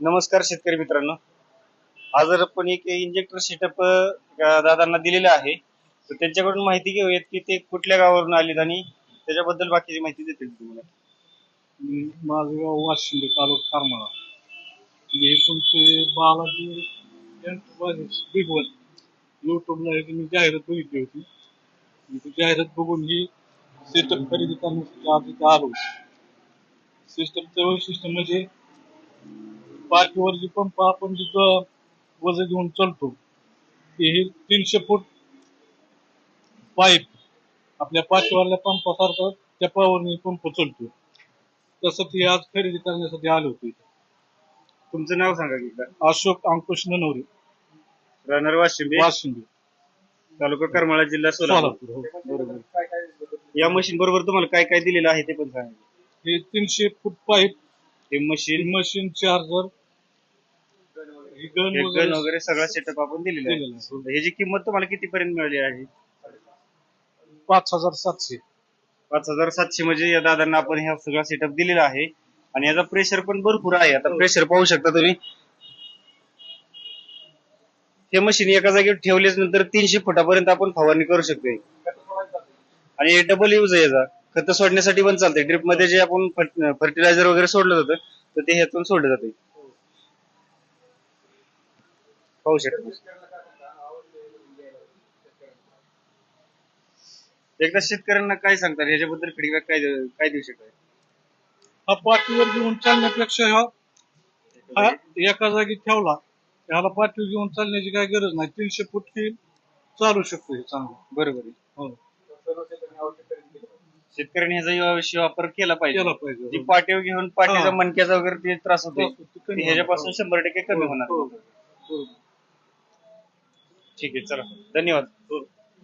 नमस्कार शेतकरी मित्रांनो. आज आपण एक इंजेक्टर सेटअप दादांना दिलेलं आहे. तर त्यांच्याकडून माहिती घेऊयात की ते कुठल्या गावावरून आलेत आणि त्याच्याबद्दल बाकीची माहिती देतील तुम्हाला. माझं गाव वाशिंद, तालुका करमाळा. हे तुमचे बालाजी बिग वन युट्यूबला मी जाहिरात बघितली होती. ती जाहिरात बघून ही सिस्टम खरेदी करण्यासाठी आज इथे आलो. सिस्टमचं वैशिष्ट्य म्हणजे पाठीवर जी पंप आपण जिथं वजन घेऊन चालतो ते हे 300 फूट पाईप आपल्या पाठीवरल्या पंपासारखं त्या पावरने पंप चालतो. त्यासाठी आज खरेदी करण्यासाठी आलो होतो. तुमचं नाव सांगा की. अशोक अंकुश ननवरे, राहणार वाशिंबे, वाशिंद, तालुका करमाळा, जिल्हा सोलापूर. सोलापूर. हो. बरोबर. या मशीन बरोबर तुम्हाला काय काय दिलेलं आहे ते पण सांगा. हे 300 फूट पाईप, हे मशीन, मशीन चार्जर, गन वगैरे सगळा सेटअप आपण दिलेला आहे. ह्याची किंमत तुम्हाला कितीपर्यंत मिळाली आहे? 5,700. 5,700 म्हणजे या दादांना आपण हा सगळा सेटअप दिलेला आहे. आणि याचा प्रेशर पण भरपूर आहे. आता प्रेशर पाहू शकता तुम्ही. हे मशीन एका जागेवर ठेवल्याच नंतर 300 फुटापर्यंत आपण फवारणी करू शकतो. आणि डबल यूज आहे याचा. खत सोडण्यासाठी पण चालते. ड्रिप मध्ये जे आपण फर्टिलायझर वगैरे सोडलं जातं तर ते ह्यातून सोडलं जाते. पाहू शकता. एकदा शेतकऱ्यांना काय सांगतात ह्याच्याबद्दल फीडबॅक काय देऊ शकतात? हा पाठीवर घेऊन चालण्यापेक्षा हा एका जागी ठेवला ह्याला पाठीवर घेऊन चालण्याची काही गरज नाही. 300 फूट ही चालू शकतो हे चांगलं. बरोबर आहे. हो. शेतकऱ्यांनी ह्याचा अवश्य वापर केला पाहिजे. जी हो. पाठीवर घेऊन पाठीचा मणक्याचा वगैरे ते त्रास होतो ते ह्याच्यापासून 100% कमी होणार. हो. ठीक आहे, चला, धन्यवाद.